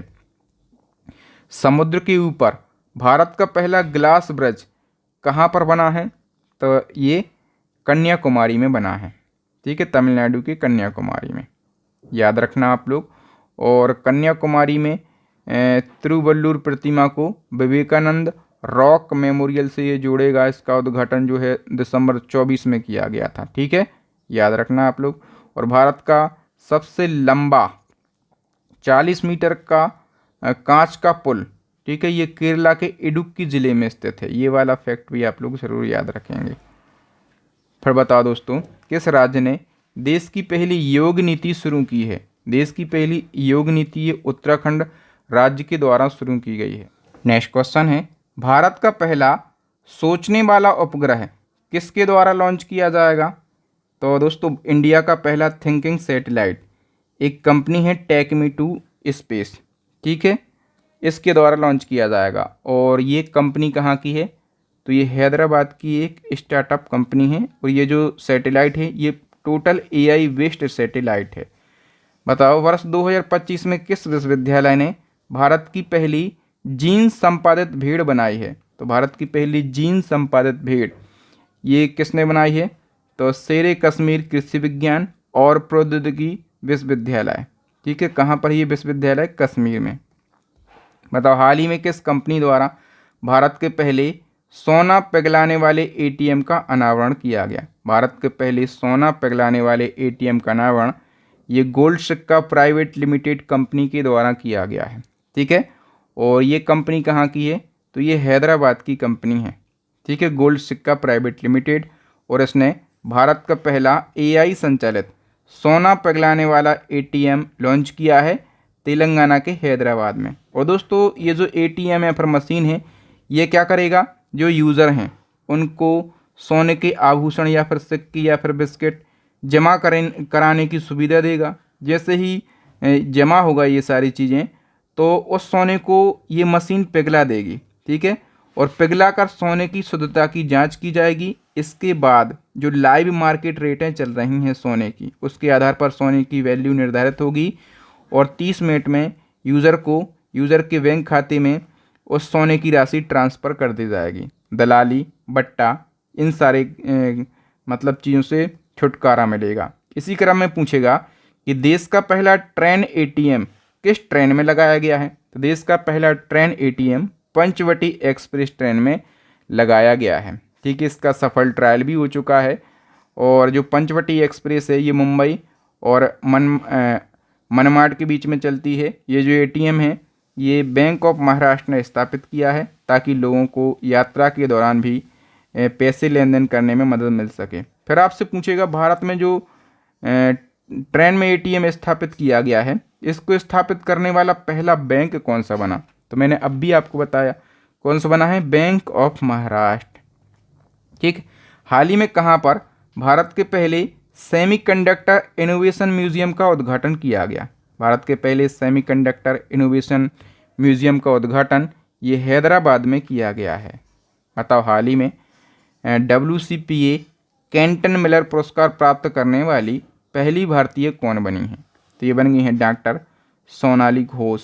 समुद्र के ऊपर भारत का पहला ग्लास ब्रिज कहाँ पर बना है? तो ये कन्याकुमारी में बना है। ठीक है, तमिलनाडु के कन्याकुमारी में, याद रखना आप लोग। और कन्याकुमारी में तिरुवल्लुर प्रतिमा को विवेकानंद रॉक मेमोरियल से ये जोड़ेगा। इसका उद्घाटन जो है दिसंबर 24 में किया गया था। ठीक है, याद रखना आप लोग। और भारत का सबसे लंबा 40 मीटर का कांच का पुल, ठीक है, ये केरला के इडुक्की जिले में स्थित है। ये वाला फैक्ट भी आप लोग जरूर याद रखेंगे। फिर बताओ दोस्तों, किस राज्य ने देश की पहली योग नीति शुरू की है? देश की पहली योग नीति ये उत्तराखंड राज्य के द्वारा शुरू की गई है। नेक्स्ट क्वेश्चन है, भारत का पहला सोचने वाला उपग्रह किसके द्वारा लॉन्च किया जाएगा? तो दोस्तों इंडिया का पहला थिंकिंग सैटेलाइट एक कंपनी है टेकमी टू स्पेस। ठीक है, इसके द्वारा लॉन्च किया जाएगा। और ये कंपनी कहाँ की है? तो ये हैदराबाद की एक स्टार्टअप कंपनी है। और ये जो सैटेलाइट है ये टोटल AI बेस्ड सैटेलाइट है। बताओ वर्ष 2025 में किस विश्वविद्यालय ने भारत की पहली जीन संपादित भेड़ बनाई है? तो भारत की पहली जीन संपादित भेड़ ये किसने बनाई है? तो शेरे कश्मीर कृषि विज्ञान और प्रौद्योगिकी विश्वविद्यालय। ठीक है, कहाँ पर ये विश्वविद्यालय? कश्मीर में। बताओ हाल ही में किस कंपनी द्वारा भारत के पहले सोना पिघलाने वाले एटीएम का अनावरण किया गया। भारत के पहले सोना पिघलाने वाले एटीएम का अनावरण ये गोल्ड सिक्का प्राइवेट लिमिटेड कंपनी के द्वारा किया गया है। ठीक है, और ये कंपनी कहाँ की है? तो ये हैदराबाद की कंपनी है। ठीक है, गोल्ड सिक्का प्राइवेट लिमिटेड, और इसने भारत का पहला एआई संचालित सोना पिघलाने वाला एटीएम लॉन्च किया है तेलंगाना के हैदराबाद में। और दोस्तों ये जो एटीएम है फिर मशीन है, ये क्या करेगा? जो यूज़र हैं उनको सोने के आभूषण या फिर सिक्के या फिर बिस्किट जमा कराने की सुविधा देगा। जैसे ही जमा होगा ये सारी चीज़ें तो उस सोने को ये मशीन पिघला देगी। ठीक है, और पिघला कर सोने की शुद्धता की जांच की जाएगी। इसके बाद जो लाइव मार्केट रेटें चल रही हैं सोने की, उसके आधार पर सोने की वैल्यू निर्धारित होगी और 30 मिनट में यूज़र के बैंक खाते में उस सोने की राशि ट्रांसफ़र कर दी जाएगी। दलाली, बट्टा, इन सारे मतलब चीज़ों से छुटकारा मिलेगा। इसी क्रम में पूछेगा कि देश का पहला ट्रेन एटीएम किस ट्रेन में लगाया गया है? तो देश का पहला train ATM Panchavati express train में लगाया गया है। ठीक है, इसका सफल ट्रायल भी हो चुका है। और जो पंचवटी एक्सप्रेस है ये मुंबई और मनमाड के बीच में चलती है। ये जो एटीएम है ये बैंक ऑफ महाराष्ट्र ने स्थापित किया है ताकि लोगों को यात्रा के दौरान भी पैसे लेन देन करने में मदद मिल सके। फिर आपसे पूछेगा भारत में जो ट्रेन में एटीएम स्थापित किया गया है, इसको स्थापित करने वाला पहला बैंक कौन सा बना? तो मैंने अब भी आपको बताया कौन सा बना है, बैंक ऑफ महाराष्ट्र। ठीक, हाल ही में कहाँ पर भारत के पहले सेमीकंडक्टर इनोवेशन म्यूजियम का उद्घाटन किया गया? भारत के पहले सेमीकंडक्टर इनोवेशन म्यूजियम का उद्घाटन ये हैदराबाद में किया गया है। बताओ हाल ही में WCPA कैंटन मिलर पुरस्कार प्राप्त करने वाली पहली भारतीय कौन बनी है? तो ये बन गई हैं doctor Sonali Ghosh.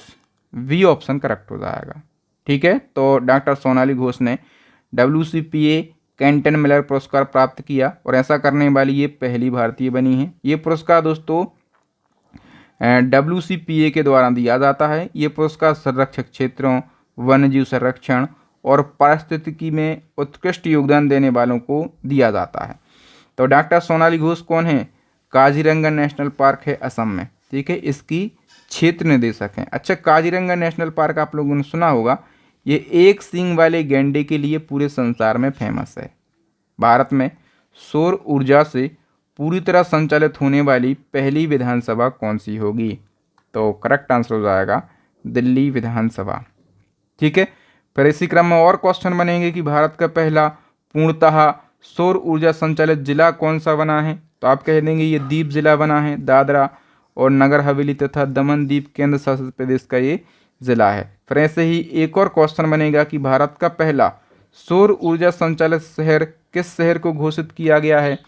B option correct हो जाएगा। ठीक है, तो डॉक्टर सोनाली घोष ने WCPA कैंटन मिलर पुरस्कार प्राप्त किया और ऐसा करने वाली ये पहली भारतीय बनी है। ये पुरस्कार दोस्तों WCPA के द्वारा दिया जाता है। ये पुरस्कार संरक्षक क्षेत्रों, वन्यजीव संरक्षण और पारिस्थितिकी में उत्कृष्ट योगदान देने वालों को दिया जाता है। तो डॉक्टर सोनाली घोष कौन है? काजीरंगा नेशनल पार्क है असम में। ठीक है, इसकी क्षेत्र निदेशक हैं। अच्छा, काजीरंगा नेशनल पार्क आप लोगों ने सुना होगा, ये एक सींग वाले गैंडे के लिए पूरे संसार में फेमस है। भारत में सौर ऊर्जा से पूरी तरह संचालित होने वाली पहली विधानसभा कौन सी होगी? तो करेक्ट आंसर हो जाएगा दिल्ली विधानसभा। ठीक है, फिर इसी क्रम में और क्वेश्चन बनेंगे कि भारत का पहला पूर्णतः सौर ऊर्जा संचालित जिला कौन सा बना है? तो आप कह देंगे ये दीप जिला बना है। दादरा और नगर हवेली तथा दमन दीप केंद्र शासित प्रदेश का ये जिला है। फिर ऐसे ही एक और क्वेश्चन बनेगा कि भारत का पहला सौर ऊर्जा संचालित शहर किस शहर को घोषित किया गया है?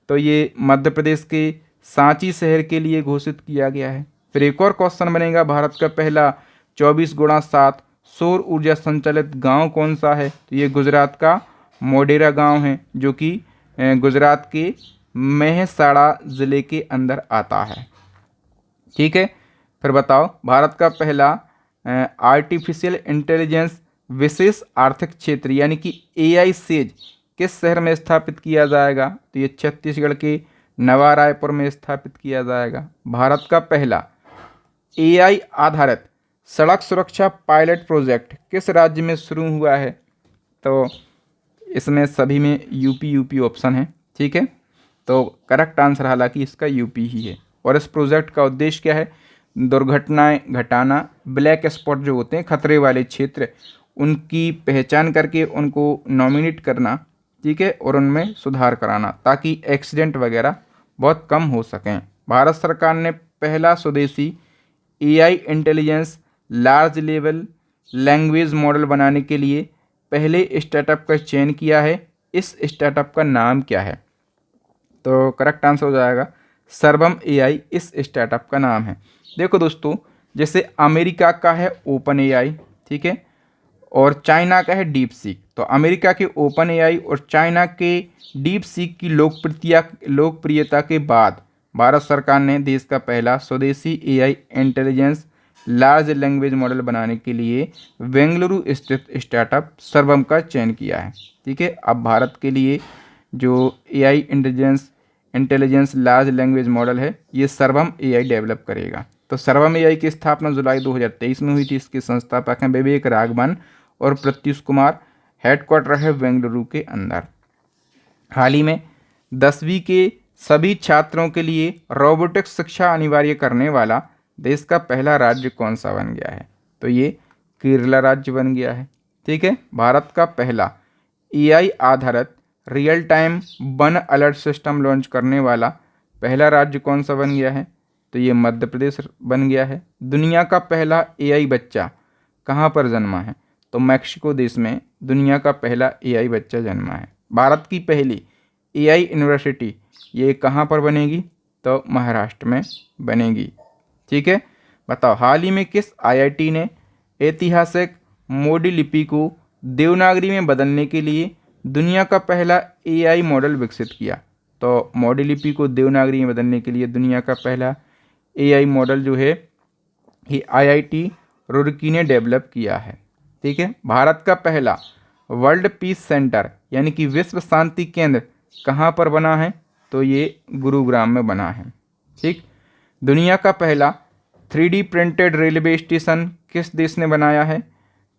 तो ये मध्य प्रदेश के सांची शहर के लिए घोषित किया गया है। फिर एक और क्वेश्चन बनेगा भारत का पहला 24x7 सौर ऊर्जा संचालित गांव कौन सा है? तो ये गुजरात का मोढेरा गांव है जो कि गुजरात के मेहसाणा ज़िले के अंदर आता है। ठीक है, फिर बताओ भारत का पहला आर्टिफिशियल इंटेलिजेंस विशेष आर्थिक क्षेत्र यानी कि AI सेज किस शहर में स्थापित किया जाएगा? तो ये छत्तीसगढ़ के नवा रायपुर में स्थापित किया जाएगा। भारत का पहला AI आधारित सड़क सुरक्षा पायलट प्रोजेक्ट किस राज्य में शुरू हुआ है? तो इसमें सभी में यूपी ऑप्शन है। ठीक है, तो करेक्ट आंसर हालांकि इसका यूपी ही है। और इस प्रोजेक्ट का उद्देश्य क्या है? दुर्घटनाएं घटाना, ब्लैक स्पॉट जो होते हैं खतरे वाले क्षेत्र, उनकी पहचान करके उनको नॉमिनेट करना। ठीक है, और उनमें सुधार कराना ताकि एक्सीडेंट वगैरह बहुत कम हो सकें। भारत सरकार ने पहला स्वदेशी AI intelligence large level language model बनाने के लिए पहले स्टार्टअप का चयन किया है। इस स्टार्टअप का नाम क्या है? तो करेक्ट आंसर हो जाएगा सर्वम AI इस स्टार्टअप का नाम है। देखो दोस्तों, जैसे अमेरिका का है ओपन AI, ठीक है, और चाइना का है डीप सीक। तो अमेरिका के ओपन AI और चाइना के डीप सीक की लोकप्रियता के बाद भारत सरकार ने देश का पहला स्वदेशी AI intelligence large language model बनाने के लिए बेंगलुरु स्थित स्टार्टअप सर्वम का चयन किया है। ठीक है, अब भारत के लिए जो AI intelligence large language model है ये सर्वम AI डेवलप करेगा। तो सर्वम AI की स्थापना जुलाई 2023 में हुई थी। इसके संस्थापक हैं विवेक राघवन और प्रत्युष कुमार। हेडक्वार्टर है बेंगलुरु के अंदर। हाल ही में 10वीं के सभी छात्रों के लिए रोबोटिक्स शिक्षा अनिवार्य करने वाला देश का पहला राज्य कौन सा बन गया है? तो ये केरला राज्य बन गया है। ठीक है, भारत का पहला AI आधारित real time one alert system launch करने वाला पहला राज्य कौन सा बन गया है? तो ये मध्य प्रदेश बन गया है। दुनिया का पहला AI बच्चा कहाँ पर जन्मा है? तो मैक्सिको देश में दुनिया का पहला AI बच्चा जन्मा है। भारत की पहली AI यूनिवर्सिटी ये कहाँ पर बनेगी? तो महाराष्ट्र में बनेगी। ठीक है, बताओ हाल ही में किस IIT ने ऐतिहासिक मोडी लिपि को देवनागरी में बदलने के लिए दुनिया का पहला AI मॉडल विकसित किया? तो मोडी लिपि को देवनागरी में बदलने के लिए दुनिया का पहला AI मॉडल जो है ये IIT रुड़की ने डेवलप किया है। ठीक है, भारत का पहला वर्ल्ड पीस सेंटर यानी कि विश्व शांति केंद्र कहाँ पर बना है? तो ये गुरुग्राम में बना है। ठीक, दुनिया का पहला 3D प्रिंटेड रेलवे स्टेशन किस देश ने बनाया है?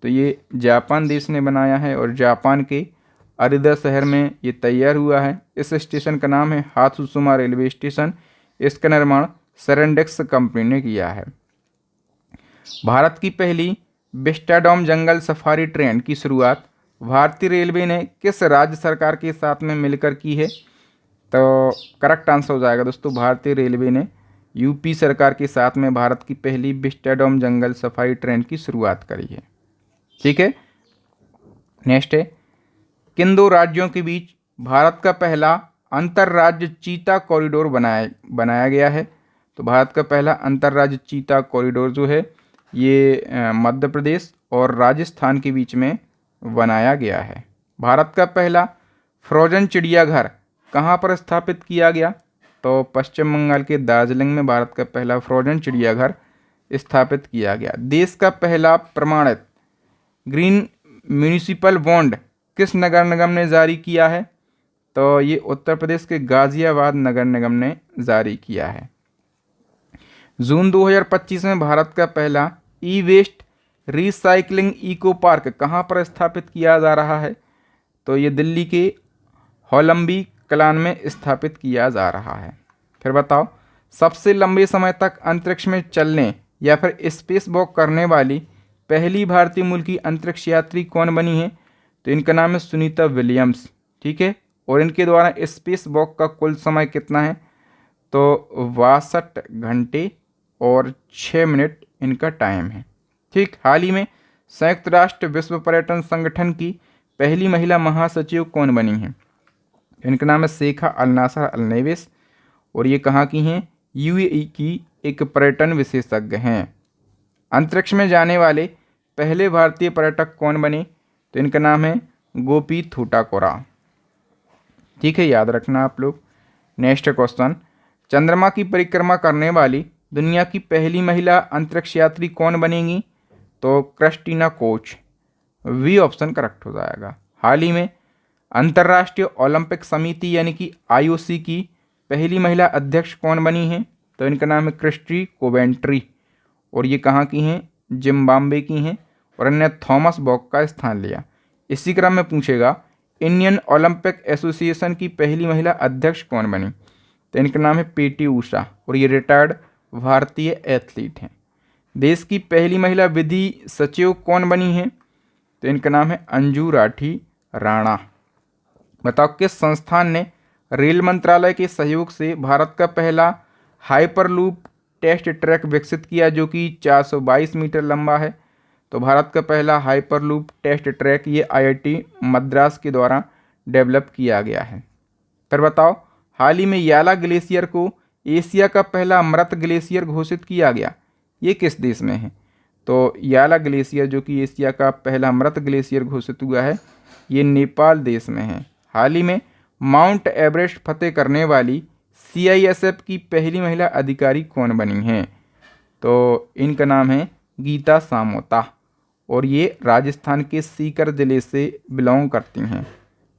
तो ये जापान देश ने बनाया है और जापान के अरिदा शहर में ये तैयार हुआ है। इस स्टेशन का नाम है हात्सुशिमा रेलवे स्टेशन। इसका निर्माण सेरेंडेक्स कंपनी ने किया है। भारत की पहली विस्टाडोम जंगल सफारी ट्रेन की शुरुआत भारतीय रेलवे ने किस राज्य सरकार के साथ में मिलकर की है? तो करेक्ट आंसर हो जाएगा दोस्तों, भारतीय रेलवे ने यूपी सरकार के साथ में भारत की पहली विस्टाडोम जंगल सफारी ट्रेन की शुरुआत करी है। ठीक है, नेक्स्ट है किन दो राज्यों के बीच भारत का पहला अंतर्राज्य चीता कॉरिडोर बनाया गया है? तो भारत का पहला अंतर्राज्य चीता कॉरिडोर जो है ये मध्य प्रदेश और राजस्थान के बीच में बनाया गया है। भारत का पहला फ्रोजन चिड़ियाघर कहाँ पर स्थापित किया गया? तो पश्चिम बंगाल के दार्जिलिंग में भारत का पहला फ्रोजन चिड़ियाघर स्थापित किया गया। देश का पहला प्रमाणित ग्रीन म्यूनिसिपल बॉन्ड किस नगर निगम ने जारी किया है? तो ये उत्तर प्रदेश के गाजियाबाद नगर निगम ने जारी किया है। जून 2025 में भारत का पहला ई वेस्ट रिसाइकलिंग इको पार्क कहाँ पर स्थापित किया जा रहा है? तो ये दिल्ली के होलंबी कलान में स्थापित किया जा रहा है। फिर बताओ सबसे लंबे समय तक अंतरिक्ष में चलने या फिर स्पेस वॉक करने वाली पहली भारतीय मूल की अंतरिक्ष यात्री कौन बनी है? तो इनका नाम है सुनीता विलियम्स। ठीक है, और इनके द्वारा स्पेस वॉक का कुल समय कितना है? तो 62 घंटे और 6 मिनट इनका टाइम है। ठीक, हाल ही में संयुक्त राष्ट्र विश्व पर्यटन संगठन की पहली महिला महासचिव कौन बनी है? इनका नाम है शेखा अल नासर अल नेवेस और ये कहाँ की हैं? UAE की एक पर्यटन विशेषज्ञ हैं। अंतरिक्ष में जाने वाले पहले भारतीय पर्यटक कौन बने? तो इनका नाम है गोपी थूटाकोरा। ठीक है, याद रखना आप लोग। नेक्स्ट क्वेश्चन, चंद्रमा की परिक्रमा करने वाली दुनिया की पहली महिला अंतरिक्ष यात्री कौन बनेगी? तो Christina Koch. B option correct हो जाएगा। हाल ही में अंतर्राष्ट्रीय ओलंपिक समिति यानी कि IOC की पहली महिला अध्यक्ष कौन बनी है? तो इनका नाम है क्रिस्टी कोवेंट्री और ये कहाँ की हैं? जिम्बाब्वे की हैं और इन्होंने थॉमस बॉक का स्थान लिया। इसी क्रम में पूछेगा इंडियन ओलंपिक एसोसिएशन की पहली महिला अध्यक्ष कौन बनी? तो इनका नाम है PT ऊषा और ये रिटायर्ड भारतीय एथलीट हैं। देश की पहली महिला विधि सचिव कौन बनी है? तो इनका नाम है अंजू राठी राणा। बताओ किस संस्थान ने रेल मंत्रालय के सहयोग से भारत का पहला हाइपरलूप टेस्ट ट्रैक विकसित किया जो कि 422 मीटर लंबा है? तो भारत का पहला हाइपरलूप टेस्ट ट्रैक ये IIT मद्रास के द्वारा डेवलप किया गया है। फिर बताओ हाल ही में याला ग्लेशियर को एशिया का पहला मृत ग्लेशियर घोषित किया गया, ये किस देश में है? तो याला ग्लेशियर जो कि एशिया का पहला मृत ग्लेशियर घोषित हुआ है ये नेपाल देश में है। हाल ही में माउंट एवरेस्ट फतेह करने वाली CISF की पहली महिला अधिकारी कौन बनी है? तो इनका नाम है गीता सामोता, और ये राजस्थान के सीकर जिले से बिलोंग करती हैं।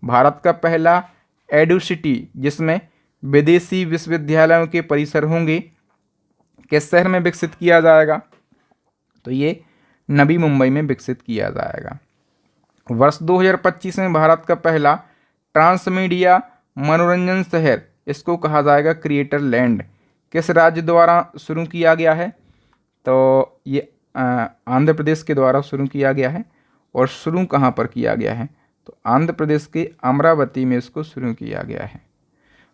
भारत का पहला एडुसिटी जिसमें विदेशी विश्वविद्यालयों के परिसर होंगे किस शहर में विकसित किया जाएगा? तो ये नवी मुंबई में विकसित किया जाएगा। वर्ष 2025 में भारत का पहला ट्रांसमीडिया मनोरंजन शहर, इसको कहा जाएगा क्रिएटर लैंड, किस राज्य द्वारा शुरू किया गया है? तो ये आंध्र प्रदेश के द्वारा शुरू किया गया है। और शुरू कहाँ पर किया गया है? तो आंध्र प्रदेश के अमरावती में इसको शुरू किया गया है।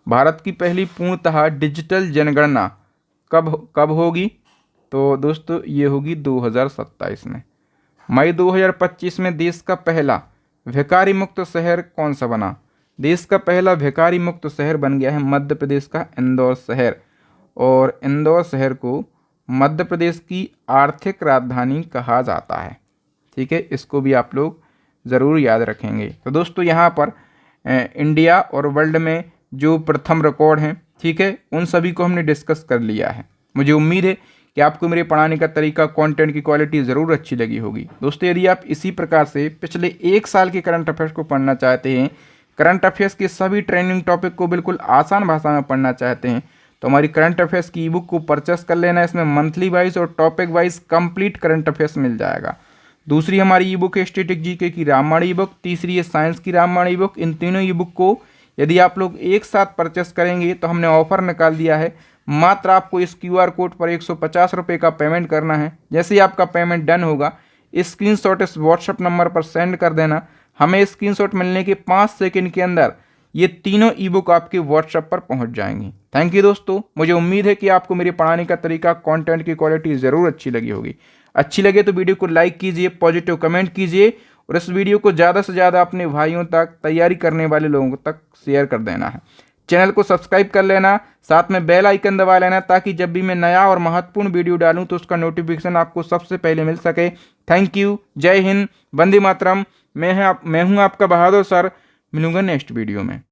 भारत की पहली पूर्णतः डिजिटल जनगणना कब होगी? तो दोस्तों ये होगी 2027 में। मई 2025 में देश का पहला भिखारी मुक्त शहर कौन सा बना? देश का पहला भिखारी मुक्त शहर बन गया है मध्य प्रदेश का इंदौर शहर, और इंदौर शहर को मध्य प्रदेश की आर्थिक राजधानी कहा जाता है। ठीक है, इसको भी आप लोग ज़रूर याद रखेंगे। तो दोस्तों यहाँ पर इंडिया और वर्ल्ड में जो प्रथम रिकॉर्ड हैं, ठीक है, उन सभी को हमने डिस्कस कर लिया है। मुझे उम्मीद है कि आपको मेरे पढ़ाने का तरीका, कंटेंट की क्वालिटी ज़रूर अच्छी लगी होगी। दोस्तों यदि आप इसी प्रकार से पिछले 1 साल के करंट अफेयर्स को पढ़ना चाहते हैं, करंट अफेयर्स के सभी ट्रेंडिंग टॉपिक को बिल्कुल आसान भाषा में पढ़ना चाहते हैं, तो हमारी करंट अफेयर्स की ई बुक को परचेस कर लेना। इसमें मंथली वाइज और topic wise complete current affairs मिल जाएगा। दूसरी हमारी ई बुक है स्टैटिक जीके की रामबाण ई बुक, तीसरी है साइंस की रामबाण ई बुक। इन तीनों ई बुक को यदि आप लोग एक साथ परचेस करेंगे तो हमने ऑफर निकाल दिया है। मात्र आपको इस QR कोड पर 150 रुपये का पेमेंट करना है। जैसे ही आपका पेमेंट डन होगा, स्क्रीनशॉट इस व्हाट्सएप नंबर पर सेंड कर देना। हमें स्क्रीनशॉट मिलने के 5 सेकंड के अंदर ये तीनों ई बुक आपके व्हाट्सएप पर पहुंच जाएंगी। थैंक यू दोस्तों, मुझे उम्मीद है कि आपको मेरे पढ़ाने का तरीका, कंटेंट की क्वालिटी ज़रूर अच्छी लगी होगी। अच्छी लगे तो वीडियो को लाइक कीजिए, पॉजिटिव कमेंट कीजिए, और इस वीडियो को ज़्यादा से ज़्यादा अपने भाइयों तक, तैयारी करने वाले लोगों तक शेयर कर देना है। चैनल को सब्सक्राइब कर लेना, साथ में बेल आइकन दबा लेना, ताकि जब भी मैं नया और महत्वपूर्ण वीडियो डालूं तो उसका नोटिफिकेशन आपको सबसे पहले मिल सके। थैंक यू, जय हिंद, वंदे मातरम। मैं हूं आपका बहादुर सर। मिलूंगा नेक्स्ट वीडियो में।